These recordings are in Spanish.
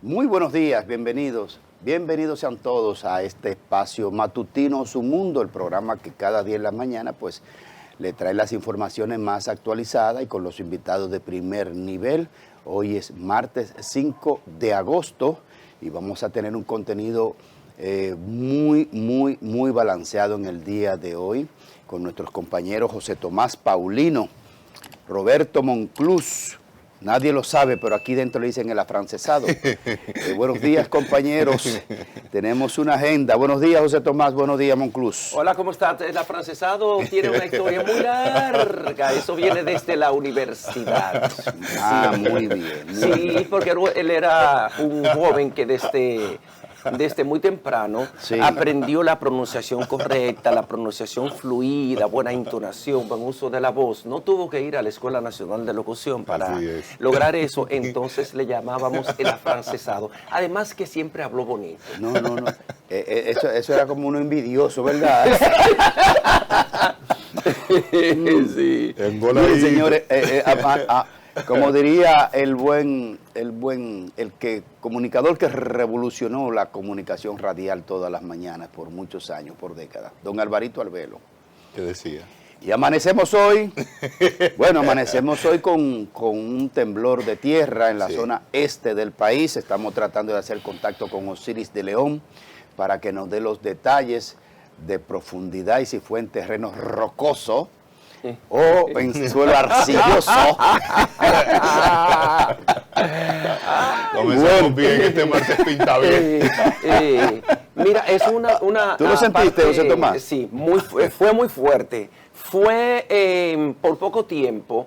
Muy buenos días, bienvenidos. Bienvenidos sean todos a este espacio matutino Su Mundo, el programa que cada día en la mañana pues le trae las informaciones más actualizadas y con los invitados de primer nivel. Hoy es martes 5 de agosto y vamos a tener un contenido muy balanceado en el día de hoy con nuestros compañeros José Tomás Paulino, Roberto Monclús. Nadie lo sabe, pero aquí dentro le dicen el afrancesado. Buenos días, compañeros. Tenemos una agenda. Buenos días, José Tomás. Buenos días, Monclús. Hola, ¿cómo estás? El afrancesado tiene una historia muy larga. Eso viene desde la universidad. Ah, Sí. muy bien. Sí, porque él era un joven que desde muy temprano aprendió la pronunciación correcta, la pronunciación fluida, buena entonación, buen uso de la voz. No tuvo que ir a la Escuela Nacional de Locución para lograr eso, entonces le llamábamos el afrancesado. Además que siempre habló bonito. No. Eso era como uno envidioso, ¿verdad? Sí. Miren, señores, como diría el comunicador que revolucionó la comunicación radial todas las mañanas por muchos años, por décadas, don Alvarito Albelo. ¿Qué decía? Y amanecemos hoy con un temblor de tierra en la zona este del país. Estamos tratando de hacer contacto con Osiris de León para que nos dé los detalles de profundidad y si fue en terreno rocoso o en suelo arcilloso. Comenzamos bien, este martes pinta bien. Mira, es una ¿Tú lo sentiste, José Tomás? Sí, fue muy fuerte. Fue por poco tiempo,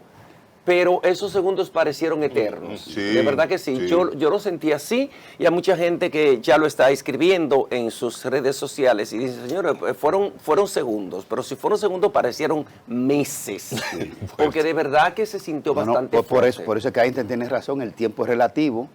pero esos segundos parecieron eternos. Sí, de verdad que sí. Yo lo sentí así y hay mucha gente que ya lo está escribiendo en sus redes sociales y dice, señores, fueron segundos, pero si fueron segundos parecieron meses. Porque de verdad que se sintió bastante fuerte. Por eso es que Einstein tiene razón, el tiempo es relativo.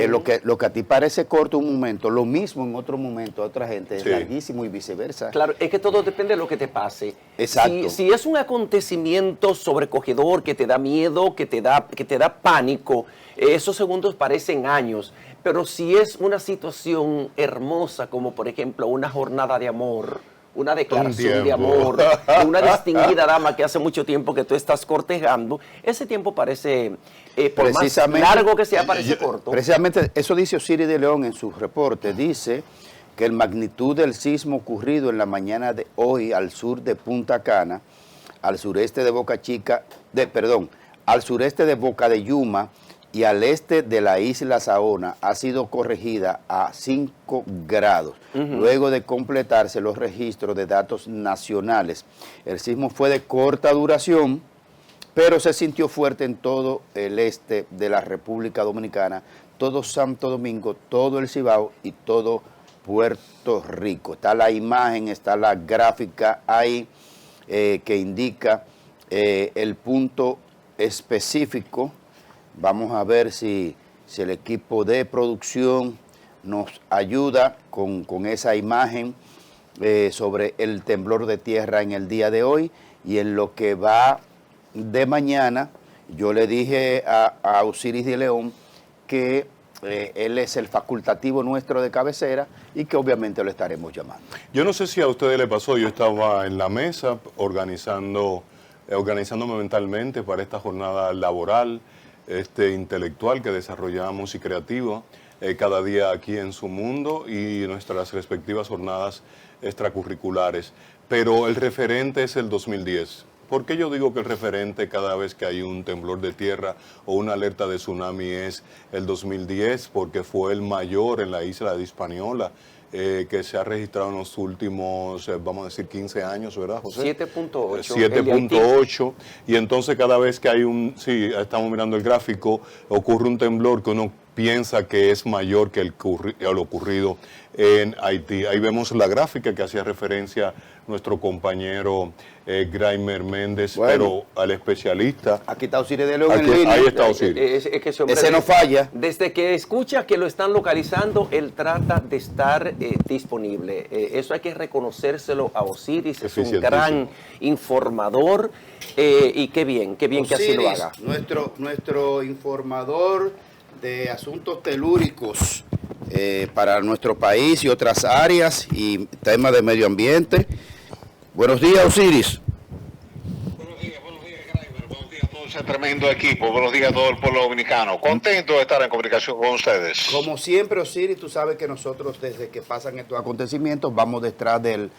Lo que a ti parece corto un momento, lo mismo en otro momento a otra gente es larguísimo y viceversa. Claro, es que todo depende de lo que te pase. Exacto. Si es un acontecimiento sobrecogedor que te da miedo, que te da pánico, esos segundos parecen años. Pero si es una situación hermosa, como por ejemplo una jornada de amor, una declaración de amor, de una distinguida dama que hace mucho tiempo que tú estás cortejando, ese tiempo parece, por más largo que sea, parece corto. Precisamente eso dice Osiris de León en su reporte, dice que la magnitud del sismo ocurrido en la mañana de hoy al sur de Punta Cana, al sureste de al sureste de Boca de Yuma y al este de la isla Saona ha sido corregida a 5 grados, luego de completarse los registros de datos nacionales. El sismo fue de corta duración, pero se sintió fuerte en todo el este de la República Dominicana, todo Santo Domingo, todo el Cibao y todo Puerto Rico. Está la imagen, está la gráfica ahí que indica el punto específico. Vamos a ver si el equipo de producción nos ayuda con esa imagen sobre el temblor de tierra en el día de hoy y en lo que va de mañana. Yo le dije a Osiris de León que él es el facultativo nuestro de cabecera y que obviamente lo estaremos llamando. Yo no sé si a ustedes les pasó, yo estaba en la mesa organizándome mentalmente para esta jornada laboral, intelectual que desarrollamos y creativa cada día aquí en Su Mundo y nuestras respectivas jornadas extracurriculares. Pero el referente es el 2010. ¿Por qué yo digo que el referente cada vez que hay un temblor de tierra o una alerta de tsunami es el 2010? Porque fue el mayor en la isla de Hispaniola que se ha registrado en los últimos, vamos a decir, 15 años, ¿verdad, José? 7.8. 7.8. Y entonces cada vez que hay estamos mirando el gráfico, ocurre un temblor que uno piensa que es mayor que el ocurrido en Haití. Ahí vemos la gráfica que hacía referencia nuestro compañero Graimer Méndez, pero al especialista. Aquí está Osiris de León en línea. Ahí está Osiris. Ese no falla. Desde que escucha que lo están localizando, él trata de estar disponible. Eso hay que reconocérselo a Osiris. Es un gran informador y qué bien Osiris, que así lo haga. Nuestro informador de asuntos telúricos para nuestro país y otras áreas y temas de medio ambiente. Buenos días, Osiris. Buenos días, Graimer. Buenos días a todo ese tremendo equipo. Buenos días a todo el pueblo dominicano. Contento de estar en comunicación con ustedes. Como siempre, Osiris, tú sabes que nosotros desde que pasan estos acontecimientos vamos detrás del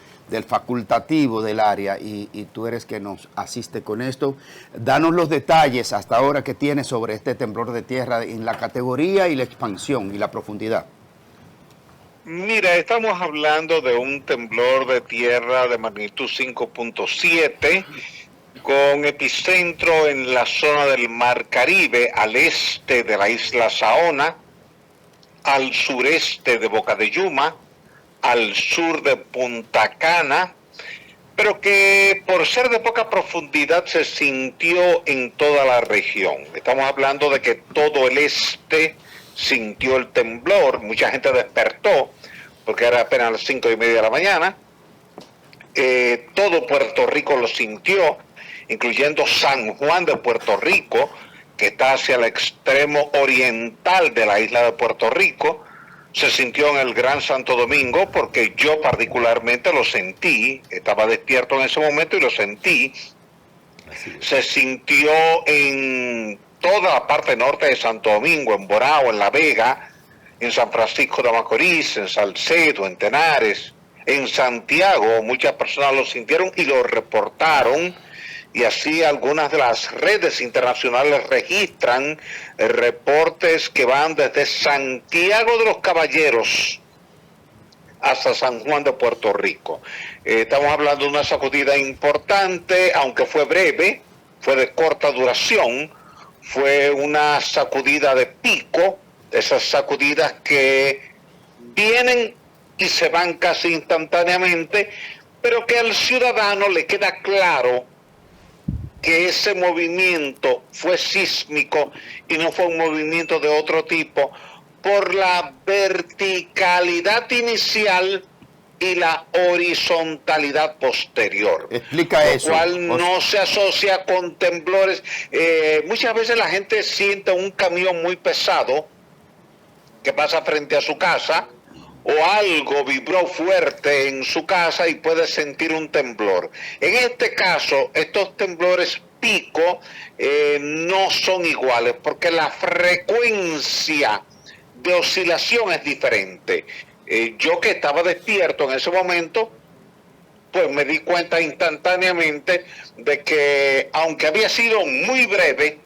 facultativo del área y tú eres que nos asiste con esto. Danos los detalles hasta ahora que tienes sobre este temblor de tierra en la categoría y la expansión y la profundidad. Mira, estamos hablando de un temblor de tierra de magnitud 5.7 con epicentro en la zona del Mar Caribe, al este de la isla Saona, al sureste de Boca de Yuma, al sur de Punta Cana, pero que por ser de poca profundidad se sintió en toda la región. Estamos hablando de que todo el este sintió el temblor, mucha gente despertó, porque era apenas las 5:30 de la mañana, todo Puerto Rico lo sintió, incluyendo San Juan de Puerto Rico, que está hacia el extremo oriental de la isla de Puerto Rico. Se sintió en el Gran Santo Domingo, porque yo particularmente lo sentí, estaba despierto en ese momento y lo sentí. Se sintió en toda la parte norte de Santo Domingo, en Bonao, en La Vega, en San Francisco de Macorís, en Salcedo, en Tenares, en Santiago. Muchas personas lo sintieron y lo reportaron, y así algunas de las redes internacionales registran reportes que van desde Santiago de los Caballeros hasta San Juan de Puerto Rico. Estamos hablando de una sacudida importante, aunque fue breve, fue de corta duración, fue una sacudida de pico, esas sacudidas que vienen y se van casi instantáneamente, pero que al ciudadano le queda claro que ese movimiento fue sísmico y no fue un movimiento de otro tipo, por la verticalidad inicial y la horizontalidad posterior. Explica eso. Lo cual no se asocia con temblores. Muchas veces la gente siente un camión muy pesado que pasa frente a su casa, o algo vibró fuerte en su casa y puede sentir un temblor. En este caso, estos temblores pico no son iguales, porque la frecuencia de oscilación es diferente. Yo que estaba despierto en ese momento, pues me di cuenta instantáneamente de que, aunque había sido muy breve,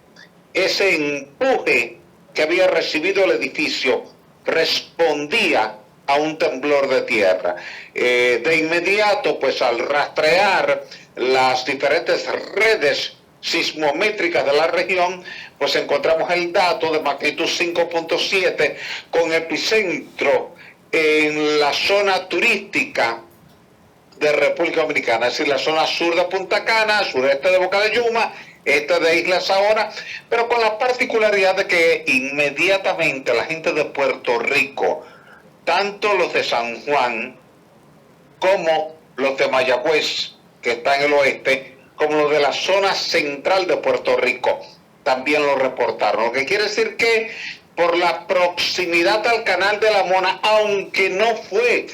ese empuje que había recibido el edificio respondía a un temblor de tierra. De inmediato, pues al rastrear las diferentes redes sismométricas de la región, pues encontramos el dato de magnitud 5.7 con epicentro en la zona turística de República Dominicana, es decir, la zona sur de Punta Cana, sureste de Boca de Yuma, este de Isla Saona, pero con la particularidad de que inmediatamente la gente de Puerto Rico, tanto los de San Juan como los de Mayagüez, que está en el oeste, como los de la zona central de Puerto Rico, también lo reportaron. Lo que quiere decir que por la proximidad al Canal de la Mona, aunque no fue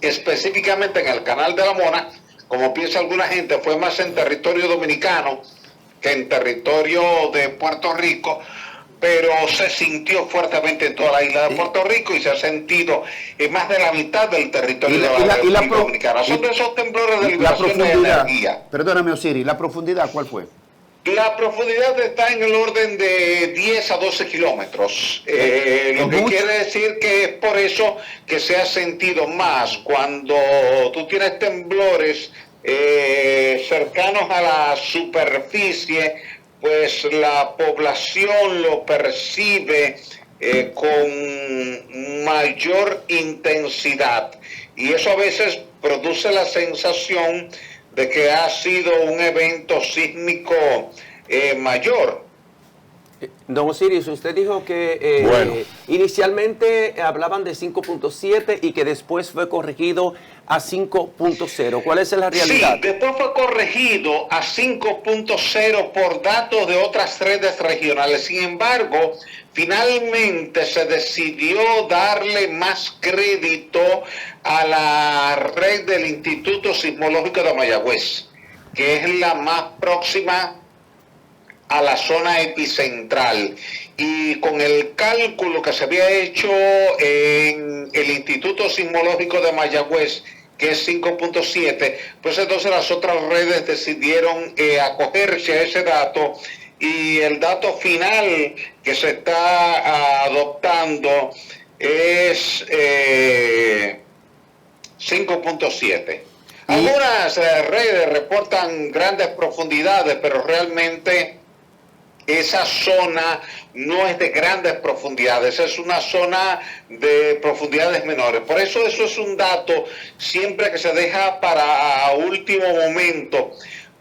específicamente en el Canal de la Mona, como piensa alguna gente, fue más en territorio dominicano que en territorio de Puerto Rico, pero se sintió fuertemente en toda la isla de Puerto Rico y se ha sentido en más de la mitad del territorio de la República Dominicana. Son de esos temblores de liberación de energía. Perdóname, Osiris, ¿la profundidad cuál fue? La profundidad está en el orden de 10 a 12 kilómetros, lo que quiere decir que es por eso que se ha sentido más. Cuando tú tienes temblores cercanos a la superficie, pues la población lo percibe con mayor intensidad, y eso a veces produce la sensación de que ha sido un evento sísmico mayor. Don Osiris, usted dijo que inicialmente hablaban de 5.7 y que después fue corregido a 5.0. ¿Cuál es la realidad? Sí, después fue corregido a 5.0 por datos de otras redes regionales. Sin embargo, finalmente se decidió darle más crédito a la red del Instituto Sismológico de Mayagüez, que es la más próxima a la zona epicentral, y con el cálculo que se había hecho en el Instituto Sismológico de Mayagüez, que es 5.7, pues entonces las otras redes decidieron acogerse a ese dato, y el dato final que se está adoptando es 5.7. Algunas redes reportan grandes profundidades, pero realmente esa zona no es de grandes profundidades, es una zona de profundidades menores. Por eso es un dato siempre que se deja para último momento,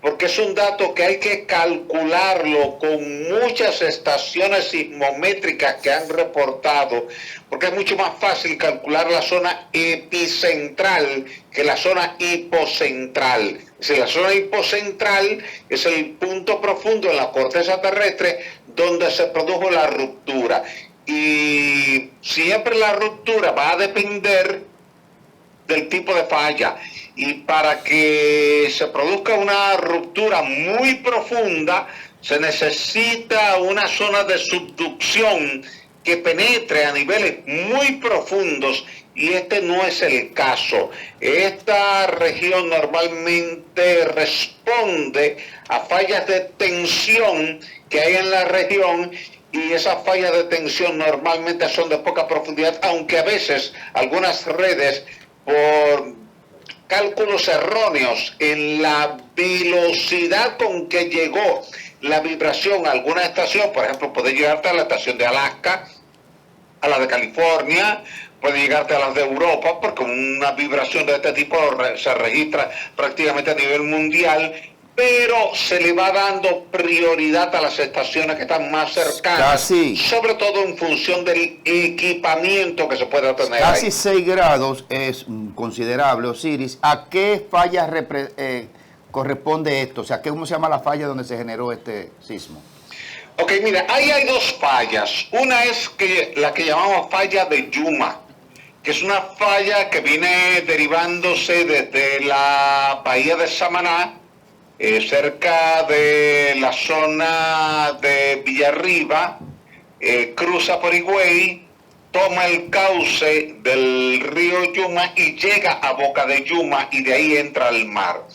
porque es un dato que hay que calcularlo con muchas estaciones sismométricas que han reportado, porque es mucho más fácil calcular la zona epicentral que la zona hipocentral. Si la zona hipocentral es el punto profundo en la corteza terrestre donde se produjo la ruptura, y siempre la ruptura va a depender del tipo de falla, y para que se produzca una ruptura muy profunda se necesita una zona de subducción que penetre a niveles muy profundos, y este no es el caso. Esta región normalmente responde a fallas de tensión que hay en la región, y esas fallas de tensión normalmente son de poca profundidad, aunque a veces algunas redes, por cálculos erróneos en la velocidad con que llegó la vibración a alguna estación, por ejemplo, puede llegarte a la estación de Alaska, a la de California, puede llegarte a las de Europa, porque una vibración de este tipo se registra prácticamente a nivel mundial, pero se le va dando prioridad a las estaciones que están más cercanas, Casi, sobre todo en función del equipamiento que se pueda tener casi ahí. 6 grados es considerable, Osiris. ¿A qué falla corresponde esto? O sea, ¿cómo se llama la falla donde se generó este sismo? Ok, mira, ahí hay dos fallas. Una es la que llamamos falla de Yuma, que es una falla que viene derivándose desde la bahía de Samaná, cerca de la zona de Villarriba, cruza por Higüey, toma el cauce del río Yuma y llega a Boca de Yuma, y de ahí entra al mar.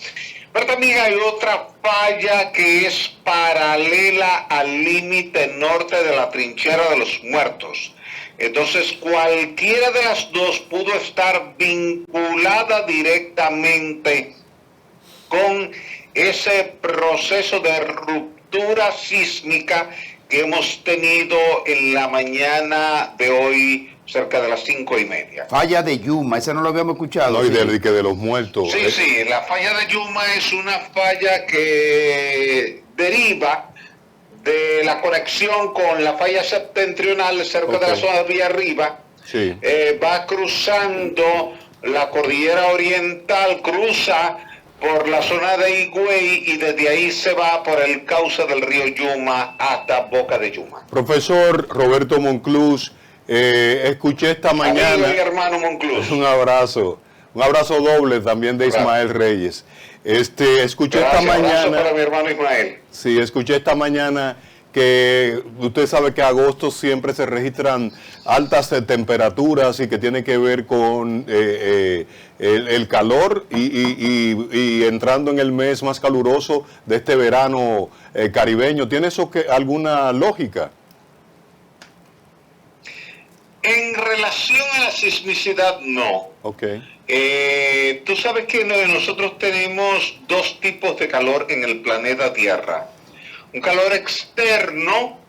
Pero también hay otra falla que es paralela al límite norte de la trinchera de los muertos. Entonces, cualquiera de las dos pudo estar vinculada directamente con ese proceso de ruptura sísmica que hemos tenido en la mañana de hoy, cerca de las 5:30. Falla de Yuma, esa no lo habíamos escuchado. No, y ¿sí? de los muertos. Sí, sí, la falla de Yuma es una falla que deriva de la conexión con la falla septentrional cerca de la zona de Villarriba. Sí. Va cruzando la cordillera oriental, cruza por la zona de Higüey, y desde ahí se va por el cauce del río Yuma hasta Boca de Yuma. Profesor Roberto Monclús, escuché esta mañana... Amigo y hermano Monclús. Un abrazo doble también de Ismael Reyes. Escuché Gracias, esta mañana... abrazo para mi hermano Ismael. Sí, escuché esta mañana que usted sabe que agosto siempre se registran altas temperaturas y que tiene que ver con el calor y entrando en el mes más caluroso de este verano caribeño. ¿Tiene eso alguna lógica? En relación a la sismicidad, no. Ok. Tú sabes que nosotros tenemos dos tipos de calor en el planeta Tierra. Un calor externo,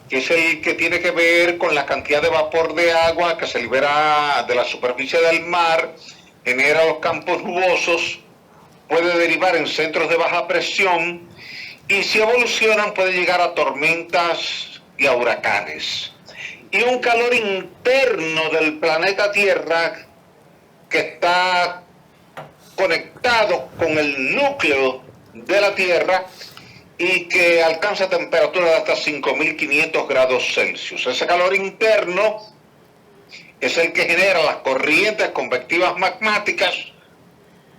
que es el que tiene que ver con la cantidad de vapor de agua que se libera de la superficie del mar, genera los campos nubosos, puede derivar en centros de baja presión, y si evolucionan puede llegar a tormentas y a huracanes. Y un calor interno del planeta Tierra que está conectado con el núcleo de la Tierra, y que alcanza temperaturas de hasta 5.500 grados Celsius. Ese calor interno es el que genera las corrientes convectivas magmáticas,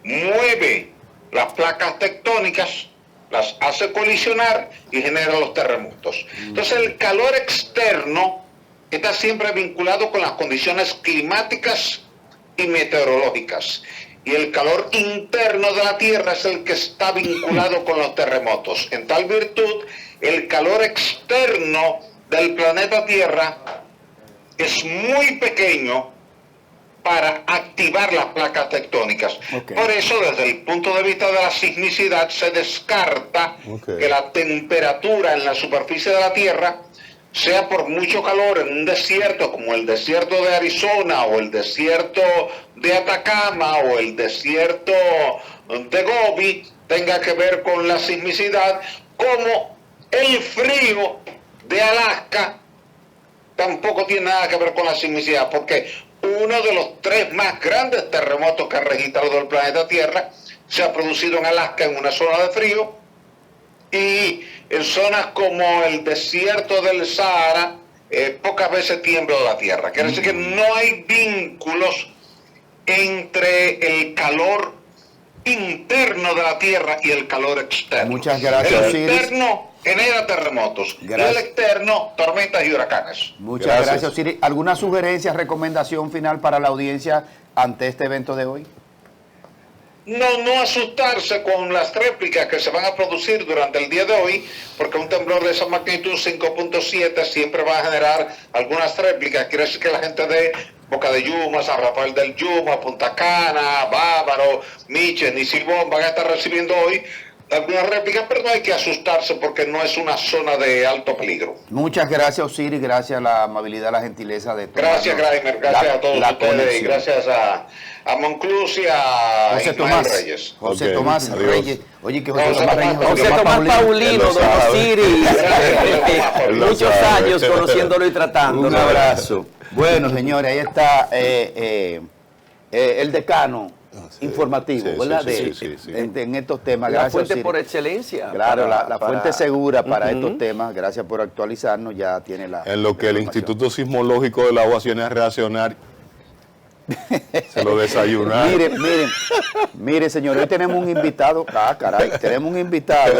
mueve las placas tectónicas, las hace colisionar y genera los terremotos. Entonces el calor externo está siempre vinculado con las condiciones climáticas y meteorológicas. Y el calor interno de la Tierra es el que está vinculado con los terremotos. En tal virtud, el calor externo del planeta Tierra es muy pequeño para activar las placas tectónicas. Okay. Por eso, desde el punto de vista de la sismicidad, se descarta que la temperatura en la superficie de la Tierra sea por mucho calor en un desierto como el desierto de Arizona o el desierto de Atacama o el desierto de Gobi, tenga que ver con la sismicidad, como el frío de Alaska tampoco tiene nada que ver con la sismicidad, porque uno de los 3 más grandes terremotos que ha registrado el planeta Tierra se ha producido en Alaska, en una zona de frío, y en zonas como el desierto del Sahara, pocas veces tiembla la Tierra. Quiere decir que no hay vínculos entre el calor interno de la Tierra y el calor externo. Muchas gracias, El interno genera terremotos, gracias. Y el externo tormentas y huracanes. Muchas gracias, Osiris. ¿Alguna sugerencia, recomendación final para la audiencia ante este evento de hoy? No asustarse con las réplicas que se van a producir durante el día de hoy, porque un temblor de esa magnitud 5.7 siempre va a generar algunas réplicas. Quiere decir que la gente de Boca de Yuma, San Rafael del Yuma, Punta Cana, Bávaro, Miches y Silbón van a estar recibiendo hoy algunas réplicas, pero no hay que asustarse porque no es una zona de alto peligro. Muchas gracias, Osiris, gracias a la amabilidad, la gentileza de todos. Gracias, Graimer, gracias a todos ustedes conexión. Y gracias a Monclús y a José Ismael Tomás Reyes. José Tomás Adiós. Reyes. Oye, que José José Tomás Reyes. Tomás José Tomás Paulino, don Osiris. Muchos años conociéndolo y tratándolo. Un abrazo. Bueno, señores, ahí está el decano informativo, sí, ¿verdad? sí. En estos temas. La Gracias, fuente Osiris. por excelencia. Claro, la fuente segura para Ujú. estos temas. Gracias por actualizarnos. Ya tiene la. En lo que el información. Instituto Sismológico del Agua viene a reaccionar, se lo desayunaron. Mire, señor, hoy tenemos un invitado. Caray, tenemos un invitado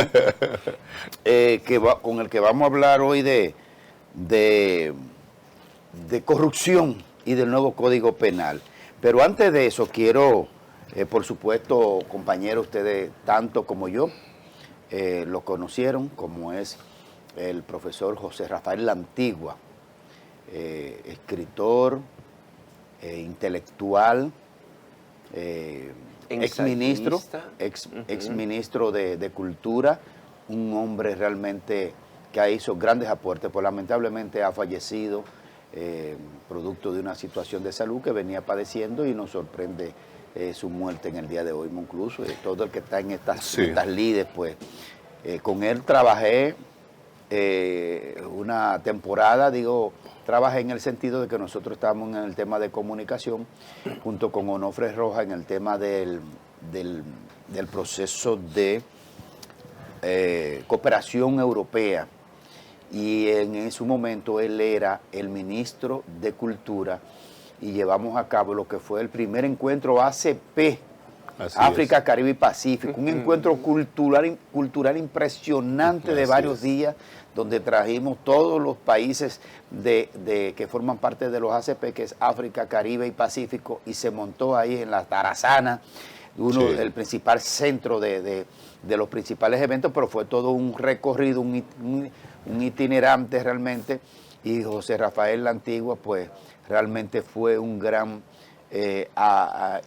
con el que vamos a hablar hoy de corrupción y del nuevo Código Penal. Pero antes de eso, quiero, por supuesto, compañeros, ustedes, tanto como yo, lo conocieron, como es el profesor José Rafael Lantigua, escritor, intelectual, exministro, exministro de Cultura, un hombre realmente que hizo grandes aportes, pues lamentablemente ha fallecido producto de una situación de salud que venía padeciendo y nos sorprende su muerte en el día de hoy, incluso todo el que está en estas lides, pues con él trabajé una temporada, trabajé en el sentido de que nosotros estábamos en el tema de comunicación, junto con Onofre Roja en el tema del proceso de cooperación europea, y en su momento él era el ministro de Cultura y llevamos a cabo lo que fue el primer encuentro ACP, África, Caribe y Pacífico, un encuentro cultural impresionante de varios días, donde trajimos todos los países que forman parte de los ACP, que es África, Caribe y Pacífico, y se montó ahí en la Tarazana, el principal centro de los principales eventos, pero fue todo un recorrido, un itinerante realmente, y José Rafael Lantigua pues realmente fue un gran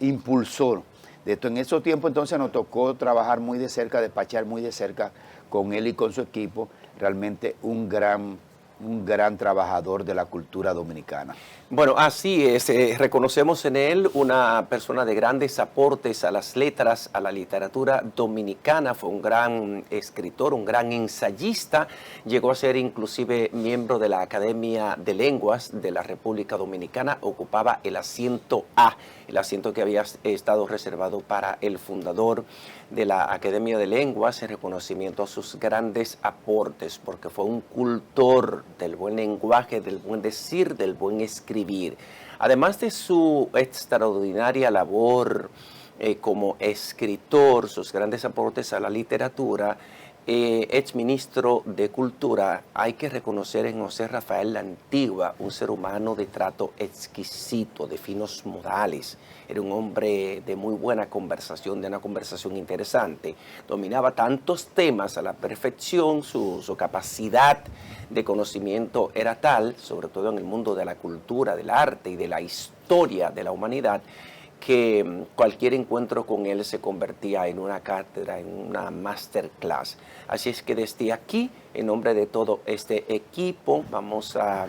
impulsor de esto. En esos tiempos entonces nos tocó trabajar muy de cerca, despachar muy de cerca con él y con su equipo, realmente un gran un gran trabajador de la cultura dominicana. Bueno, así es. Reconocemos en él una persona de grandes aportes a las letras, a la literatura dominicana. Fue un gran escritor, un gran ensayista. Llegó a ser inclusive miembro de la Academia de Lenguas de la República Dominicana. Ocupaba el asiento A, el asiento que había estado reservado para el fundador de la Academia de Lenguas, en reconocimiento a sus grandes aportes, porque fue un cultor del buen lenguaje, del buen decir, del buen escribir. Además de su extraordinaria labor como escritor, sus grandes aportes a la literatura, exministro de Cultura, hay que reconocer en José Rafael la Antigua un ser humano de trato exquisito, de finos modales. Era un hombre de muy buena conversación, de una conversación interesante. Dominaba tantos temas a la perfección, su capacidad de conocimiento era tal, sobre todo en el mundo de la cultura, del arte y de la historia de la humanidad, que cualquier encuentro con él se convertía en una cátedra, en una masterclass. Así es que desde aquí, en nombre de todo este equipo, vamos a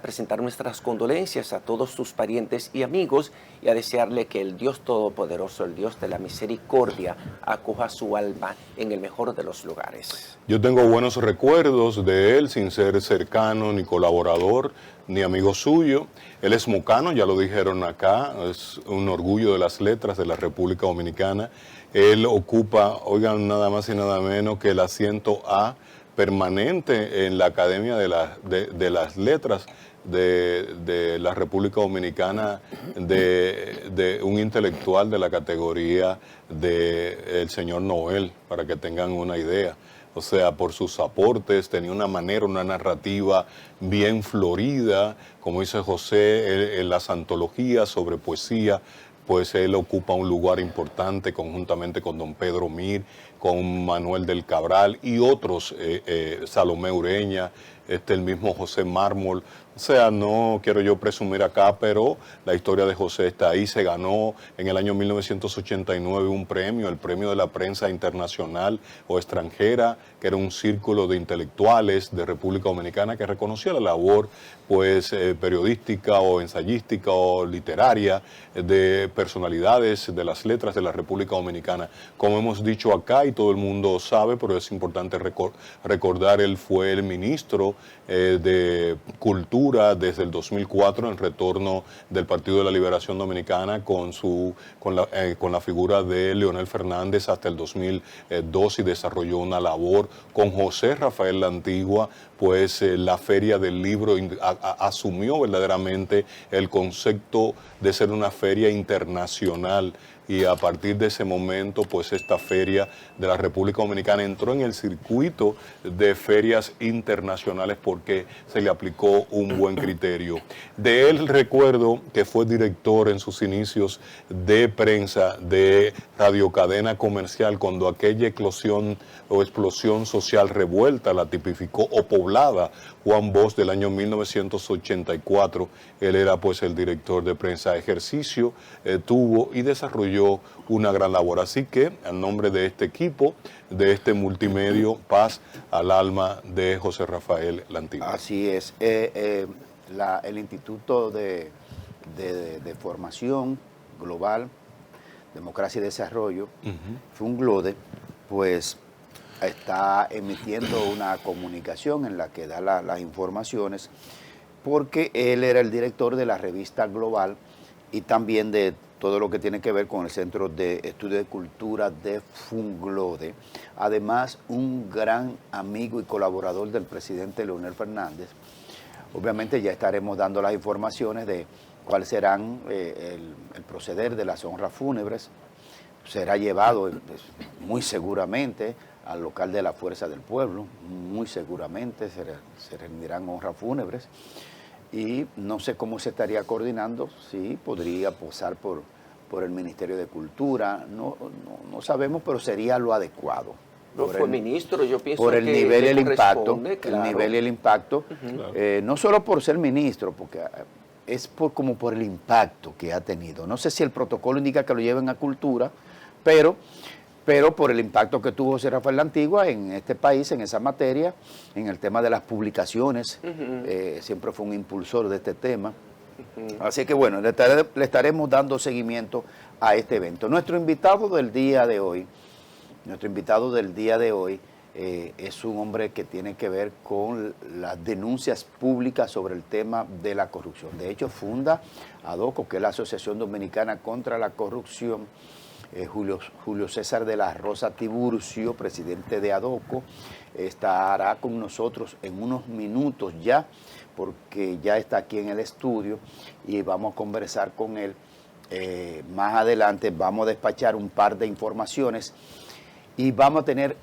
presentar nuestras condolencias a todos sus parientes y amigos y a desearle que el Dios Todopoderoso, el Dios de la misericordia, acoja su alma en el mejor de los lugares. Yo tengo buenos recuerdos de él, sin ser cercano ni colaborador ni amigo suyo. Él es mocano, ya lo dijeron acá, es un orgullo de las letras de la República Dominicana. Él ocupa, oigan, nada más y nada menos que el asiento A permanente en la Academia de las Letras de la República Dominicana, de un intelectual de la categoría del señor Noel, para que tengan una idea. O sea, por sus aportes, tenía una manera, una narrativa bien florida, como dice José, en las antologías sobre poesía, pues él ocupa un lugar importante conjuntamente con don Pedro Mir, con Manuel del Cabral y otros, Salomé Ureña, el mismo José Mármol. O sea, no quiero yo presumir acá, pero la historia de José está ahí. Se ganó en el año 1989 un premio, el Premio de la Prensa Internacional o Extranjera, que era un círculo de intelectuales de República Dominicana que reconocía la labor pues periodística o ensayística o literaria de personalidades de las letras de la República Dominicana. Como hemos dicho acá y todo el mundo sabe, pero es importante recordar, él fue el ministro de Cultura desde el 2004 en retorno del Partido de la Liberación Dominicana con la figura de Leonel Fernández hasta el 2002 y desarrolló una labor con José Rafael La Antigua, pues la Feria del Libro asumió verdaderamente el concepto de ser una feria internacional y a partir de ese momento pues esta feria de la República Dominicana entró en el circuito de ferias internacionales porque se le aplicó un buen criterio. De él recuerdo que fue director en sus inicios de prensa de radiocadena comercial cuando aquella eclosión o explosión social revuelta la tipificó o poblada Juan Bosch del año 1984. Él era pues el director de prensa. Ejercicio tuvo y desarrolló una gran labor. Así que, en nombre de este equipo, de este multimedio, paz al alma de José Rafael La Antigua. Así es. El Instituto de Formación Global, Democracia y Desarrollo, FUNGLODE, pues está emitiendo una comunicación en la que da las informaciones, porque él era el director de la revista Global y también de todo lo que tiene que ver con el Centro de Estudio de Cultura de FUNGLODE. Además, un gran amigo y colaborador del presidente Leonel Fernández. Obviamente ya estaremos dando las informaciones de cuáles serán el proceder de las honras fúnebres. Será llevado muy seguramente al local de la Fuerza del Pueblo, muy seguramente se rendirán honras fúnebres. Y no sé cómo se estaría coordinando, si podría pasar por el Ministerio de Cultura, no sabemos, pero sería lo adecuado. No fue ministro, yo pienso por el que nivel y el impacto, claro. El nivel y el impacto, no solo por ser ministro, porque es como por el impacto que ha tenido. No sé si el protocolo indica que lo lleven a Cultura, pero pero por el impacto que tuvo José Rafael La Antigua en este país, en esa materia, en el tema de las publicaciones, siempre fue un impulsor de este tema. Así que bueno, le estaremos dando seguimiento a este evento. Nuestro invitado del día de hoy es un hombre que tiene que ver con las denuncias públicas sobre el tema de la corrupción. De hecho, funda ADOCO, que es la Asociación Dominicana contra la Corrupción. Julio César de la Rosa Tiburcio, presidente de ADOCO, estará con nosotros en unos minutos ya, porque ya está aquí en el estudio y vamos a conversar con él. Más adelante vamos a despachar un par de informaciones y vamos a tener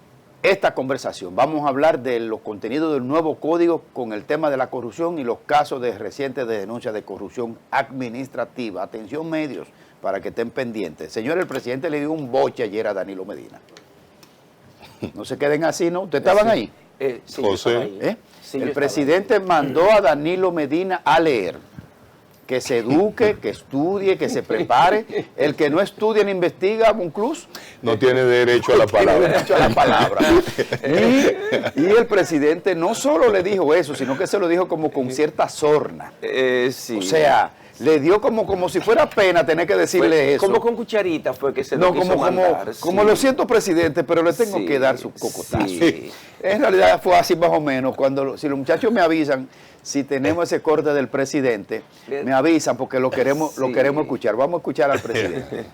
esta conversación. Vamos a hablar de los contenidos del nuevo código con el tema de la corrupción y los casos recientes de denuncia de corrupción administrativa. Atención, medios, para que estén pendientes. Señor, el presidente le dio un boche ayer a Danilo Medina. No se queden así, ¿no? ¿Ustedes estaban ahí? Sí, José. ahí. Sí, El presidente mandó a Danilo Medina a leer, que se eduque, que estudie, que se prepare. El que no estudia ni investiga, un cruz. No tiene derecho a la Tiene palabra. derecho a la palabra. Y el presidente no solo le dijo eso, sino que se lo dijo como con cierta sorna. Sí. O sea, le dio como si fuera pena tener que decirle eso. Como con cucharita fue que se lo No, quiso mandar. como lo siento, presidente, pero le tengo Sí, que dar su cocotazo. sí. En realidad fue así más o menos. Si los muchachos me avisan, si tenemos ese corte del presidente, me avisan porque lo queremos escuchar. Vamos a escuchar al presidente.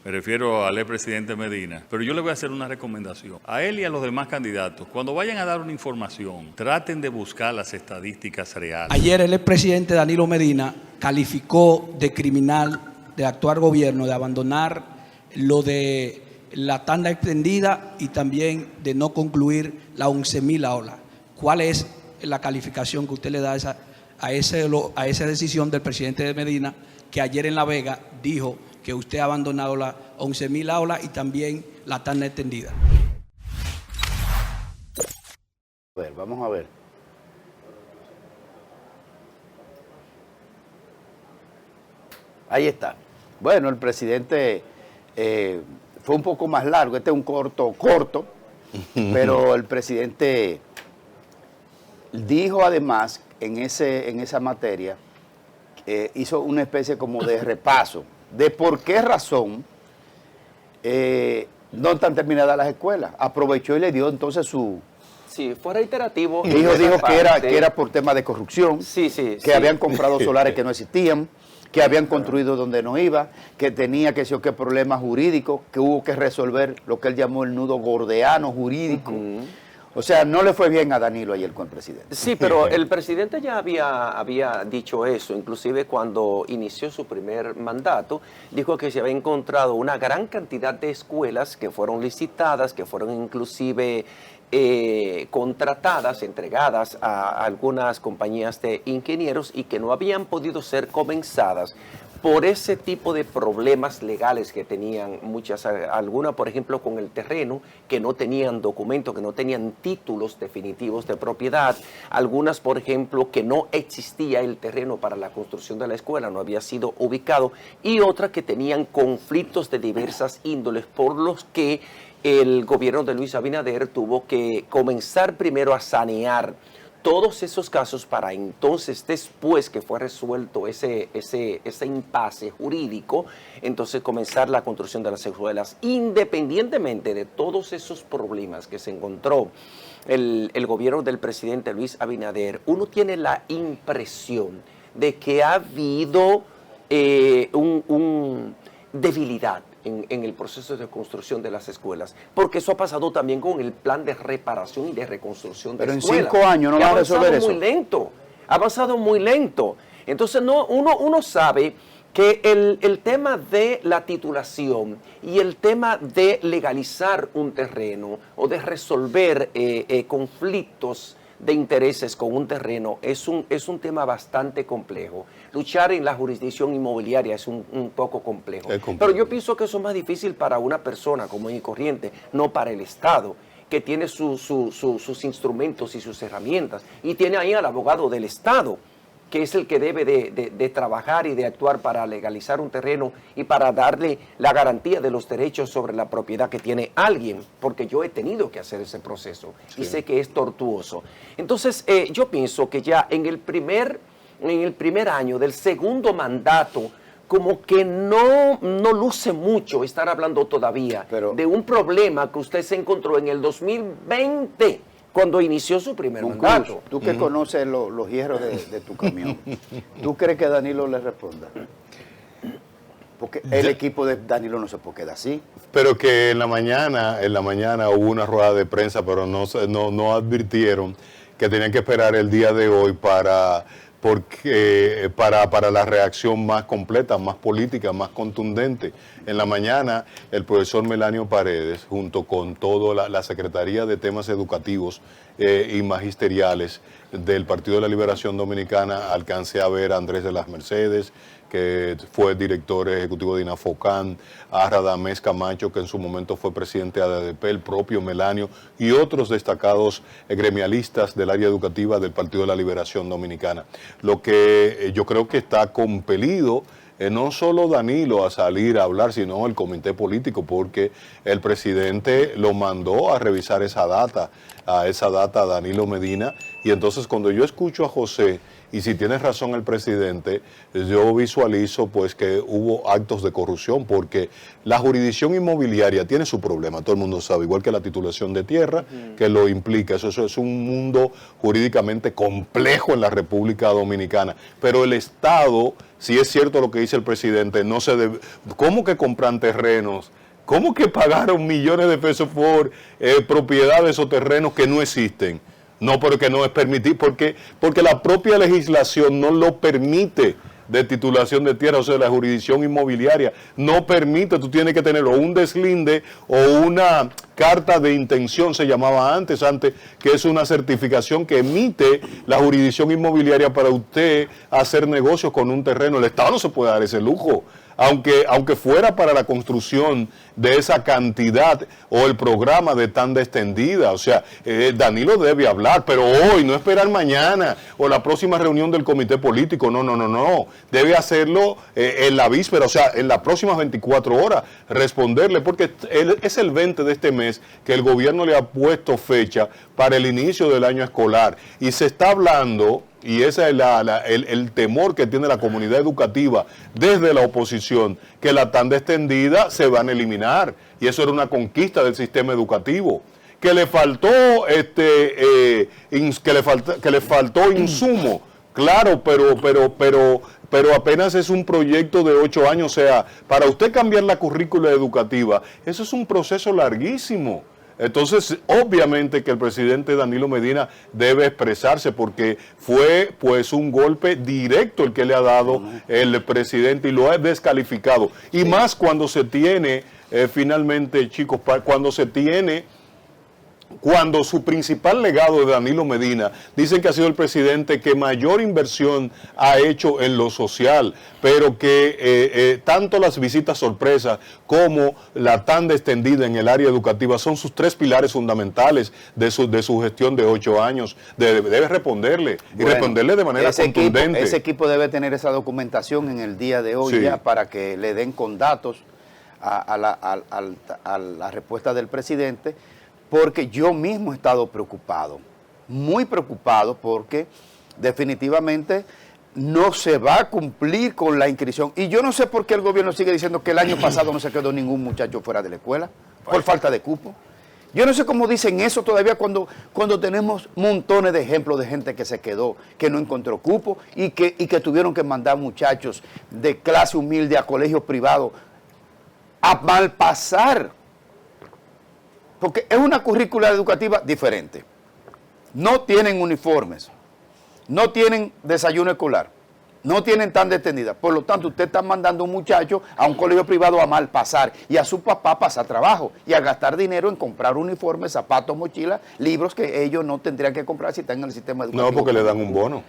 Me refiero al expresidente Medina, pero yo le voy a hacer una recomendación. A él y a los demás candidatos, cuando vayan a dar una información, traten de buscar las estadísticas reales. Ayer el expresidente Danilo Medina calificó de criminal del actual gobierno de abandonar lo de la tanda extendida y también de no concluir la 11.000 aulas. ¿Cuál es la calificación que usted le da a esa decisión del presidente de Medina, que ayer en La Vega dijo que usted ha abandonado las 11.000 aulas y también la tanda extendida? A ver, vamos a ver. Ahí está. Bueno, el presidente fue un poco más largo, este es un corto, pero el presidente dijo además en esa materia, hizo una especie como de repaso de por qué razón no están terminadas las escuelas. Aprovechó y le dio entonces su... Sí, fue reiterativo. Dijo que era por tema de corrupción, que habían comprado solares que no existían, que habían construido donde no iba, que tenía que ser problemas jurídicos, que hubo que resolver lo que él llamó el nudo gordiano jurídico. O sea, no le fue bien a Danilo ayer con el presidente. Sí, pero el presidente ya había dicho eso, inclusive cuando inició su primer mandato, dijo que se había encontrado una gran cantidad de escuelas que fueron licitadas, que fueron inclusive contratadas, entregadas a algunas compañías de ingenieros y que no habían podido ser comenzadas por ese tipo de problemas legales que tenían algunas, por ejemplo, con el terreno, que no tenían documentos, que no tenían títulos definitivos de propiedad, algunas, por ejemplo, que no existía el terreno para la construcción de la escuela, no había sido ubicado, y otras que tenían conflictos de diversas índoles, por los que el gobierno de Luis Abinader tuvo que comenzar primero a sanear todos esos casos para entonces, después que fue resuelto ese impasse jurídico, entonces comenzar la construcción de las escuelas. Independientemente de todos esos problemas que se encontró el gobierno del presidente Luis Abinader, uno tiene la impresión de que ha habido debilidad en el proceso de construcción de las escuelas, porque eso ha pasado también con el plan de reparación y de reconstrucción de escuelas. Pero en 5 años no va a resolver eso. Ha avanzado muy lento. Entonces uno sabe que el tema de la titulación y el tema de legalizar un terreno o de resolver conflictos de intereses con un terreno es un tema bastante complejo. Luchar en la jurisdicción inmobiliaria es un poco complejo. Pero yo pienso que eso es más difícil para una persona común y corriente, no para el Estado, que tiene sus instrumentos y sus herramientas, y tiene ahí al abogado del Estado, que es el que debe de trabajar y de actuar para legalizar un terreno y para darle la garantía de los derechos sobre la propiedad que tiene alguien, porque yo he tenido que hacer ese proceso y sé que es tortuoso. Entonces, yo pienso que ya en el primer año del segundo mandato, como que no luce mucho estar hablando todavía de un problema que usted se encontró en el 2020, cuando inició su primer mandato. Tú que conoces los hierros de tu camión, ¿tú crees que Danilo le responda? Porque el equipo de Danilo no se puede quedar así. Pero que en la mañana hubo una rueda de prensa, pero no advirtieron que tenían que esperar el día de hoy para la reacción más completa, más política, más contundente. En la mañana, el profesor Melanio Paredes, junto con toda la Secretaría de Temas Educativos y Magisteriales del Partido de la Liberación Dominicana, alcancé a ver a Andrés de las Mercedes, que fue director ejecutivo de Inafocán, a Radamés Camacho, que en su momento fue presidente de ADP, el propio Melanio, y otros destacados gremialistas del área educativa del Partido de la Liberación Dominicana. Lo que yo creo que está compelido, no solo Danilo a salir a hablar, sino el comité político, porque el presidente lo mandó a revisar esa data a Danilo Medina, y entonces cuando yo escucho a José, y si tiene razón el presidente, yo visualizo pues que hubo actos de corrupción, porque la jurisdicción inmobiliaria tiene su problema, todo el mundo sabe, igual que la titulación de tierra, que lo implica. Eso es un mundo jurídicamente complejo en la República Dominicana, pero el Estado, si es cierto lo que dice el presidente, no se debe. ¿Cómo que compran terrenos? ¿Cómo que pagaron millones de pesos por propiedades o terrenos que no existen? No, porque no es permitir, porque la propia legislación no lo permite, de titulación de tierra, o sea, la jurisdicción inmobiliaria no permite. Tú tienes que tener o un deslinde o una carta de intención, se llamaba antes, que es una certificación que emite la jurisdicción inmobiliaria para usted hacer negocios con un terreno. El Estado no se puede dar ese lujo. Aunque fuera para la construcción de esa cantidad o el programa de tanda extendida. O sea, Danilo debe hablar, pero hoy, no esperar mañana o la próxima reunión del comité político. No. Debe hacerlo en la víspera, o sea, en las próximas 24 horas, responderle, porque es el 20 de este mes que el gobierno le ha puesto fecha para el inicio del año escolar. Y se está hablando, y ese es el temor que tiene la comunidad educativa desde la oposición, que la tanda extendida se van a eliminar, y eso era una conquista del sistema educativo. Que le faltó insumo, claro, pero apenas es un proyecto de 8 años. O sea, para usted cambiar la currícula educativa, eso es un proceso larguísimo. Entonces, obviamente que el presidente Danilo Medina debe expresarse, porque fue pues un golpe directo el que le ha dado el presidente y lo ha descalificado. Y más cuando se tiene, finalmente, chicos, cuando su principal legado de Danilo Medina, dicen que ha sido el presidente que mayor inversión ha hecho en lo social, pero que tanto las visitas sorpresas como la tanda extendida en el área educativa son sus 3 pilares fundamentales de su gestión de 8 años. Debe responderle, y responderle de manera contundente. Ese equipo debe tener esa documentación en el día de hoy, ya, para que le den con datos a la respuesta del presidente. Porque yo mismo he estado preocupado, muy preocupado, porque definitivamente no se va a cumplir con la inscripción. Y yo no sé por qué el gobierno sigue diciendo que el año pasado no se quedó ningún muchacho fuera de la escuela, por falta de cupo. Yo no sé cómo dicen eso todavía cuando tenemos montones de ejemplos de gente que se quedó, que no encontró cupo y que tuvieron que mandar muchachos de clase humilde a colegios privados a malpasar. Porque es una currícula educativa diferente. No tienen uniformes, no tienen desayuno escolar, No tienen tanda extendida. Por lo tanto, usted está mandando a un muchacho a un colegio privado a mal pasar y a su papá a pasar trabajo y a gastar dinero en comprar uniformes, zapatos, mochilas, libros que ellos no tendrían que comprar si están en el sistema educativo. No, porque le dan un bono.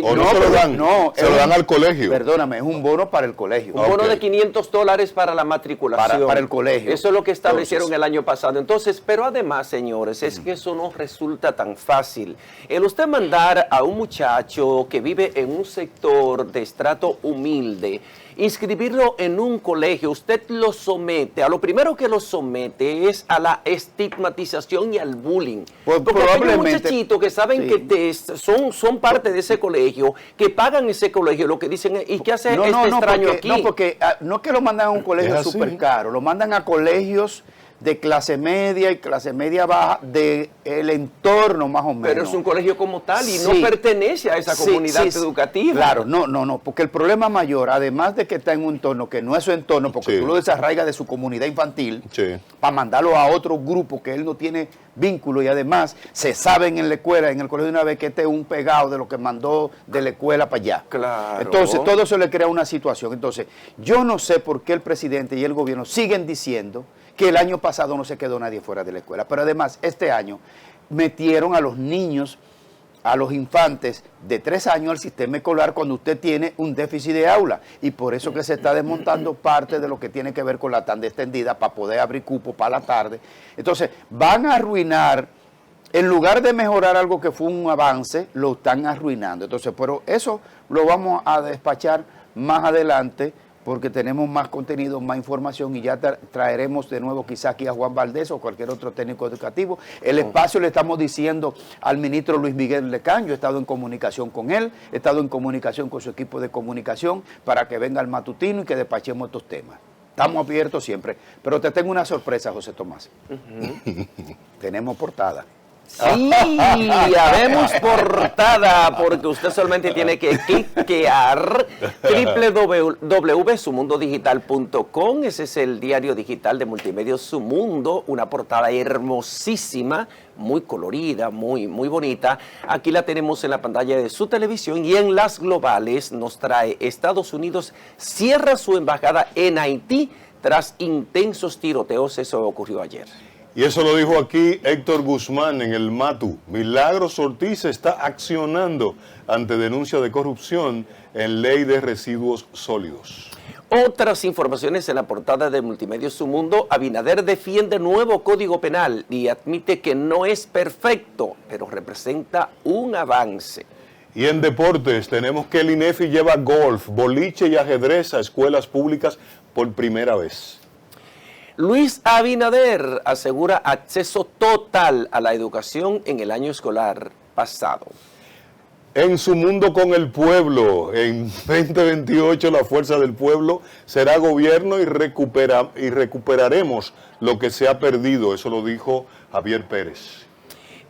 O no, no se lo dan, no, se lo dan al colegio. Perdóname, es un bono para el colegio. Un bono Ok. de $500 para la matriculación. Para el colegio. Eso es lo que establecieron Entonces, el año pasado. Entonces, pero además, señores, es que eso no resulta tan fácil. El usted mandar a un muchacho que vive en un sector de estrato humilde, inscribirlo en un colegio, usted lo somete, a lo primero que lo somete es a la estigmatización y al bullying. Pues, Porque hay probablemente, muchachitos que saben sí. que son parte de ese colegio, que pagan ese colegio, lo que dicen es, ¿y qué hace extraño porque, aquí? No, porque no es que lo mandan a un colegio Es así. súper caro, lo mandan a colegios de clase media y clase media baja del entorno más o menos. Pero es un colegio como tal y Sí. no pertenece a esa Sí, comunidad sí, educativa. Claro, no, porque el problema mayor, además de que está en un entorno que no es su entorno, porque Sí. tú lo desarraigas de su comunidad infantil, Sí. para mandarlo a otro grupo que él no tiene vínculo y además se saben en la escuela, en el colegio de una vez que este es un pegado de lo que mandó de la escuela para allá. Claro. Entonces, todo eso le crea una situación. Entonces, yo no sé por qué el presidente y el gobierno siguen diciendo que el año pasado no se quedó nadie fuera de la escuela, pero además este año metieron a los niños, a los infantes de 3 años al sistema escolar cuando usted tiene un déficit de aula y por eso que se está desmontando parte de lo que tiene que ver con la tanda extendida para poder abrir cupo para la tarde. Entonces van a arruinar, en lugar de mejorar algo que fue un avance, lo están arruinando. Entonces, pero eso lo vamos a despachar más adelante porque tenemos más contenido, más información y ya traeremos de nuevo quizá aquí a Juan Valdés o cualquier otro técnico educativo. El espacio le estamos diciendo al ministro Luis Miguel Lecán, yo he estado en comunicación con él, he estado en comunicación con su equipo de comunicación para que venga al matutino y que despachemos estos temas. Estamos abiertos siempre, pero te tengo una sorpresa, José Tomás. Tenemos portada. Sí, habemos portada, porque usted solamente tiene que cliquear www.sumundodigital.com. Ese es el diario digital de Multimedios Su Mundo, una portada hermosísima, muy colorida, muy bonita. Aquí la tenemos en la pantalla de su televisión y en las globales nos trae Estados Unidos cierra su embajada en Haití tras intensos tiroteos. Eso ocurrió ayer. Y eso lo dijo aquí Héctor Guzmán en el MATU. Milagros Ortiz está accionando ante denuncia de corrupción en ley de residuos sólidos. Otras informaciones en la portada de Multimedios Su Mundo. Abinader defiende nuevo Código Penal y admite que no es perfecto, pero representa un avance. Y en deportes tenemos que el INEFI lleva golf, boliche y ajedrez a escuelas públicas por primera vez. Luis Abinader asegura acceso total a la educación en el año escolar pasado. En Su Mundo con el Pueblo, en 2028 la fuerza del pueblo será gobierno y recuperaremos lo que se ha perdido. Eso lo dijo Javier Pérez.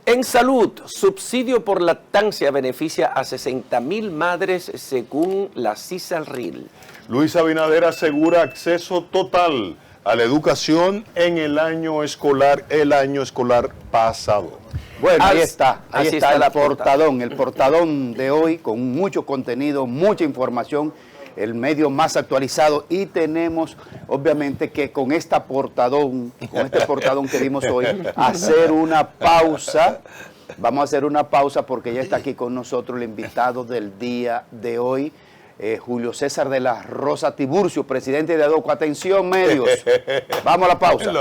En salud, subsidio por lactancia beneficia a 60,000 madres según la CISALRIL. Luis Abinader asegura acceso total a la educación en el año escolar pasado. Bueno, ahí está así el la portadón de hoy con mucho contenido, mucha información, el medio más actualizado y tenemos obviamente que con este portadón que vimos hoy, hacer una pausa. Vamos a hacer una pausa porque ya está aquí con nosotros el invitado del día de hoy, Julio César de la Rosa Tiburcio, presidente de ADOCO. Atención, medios. Vamos a la pausa.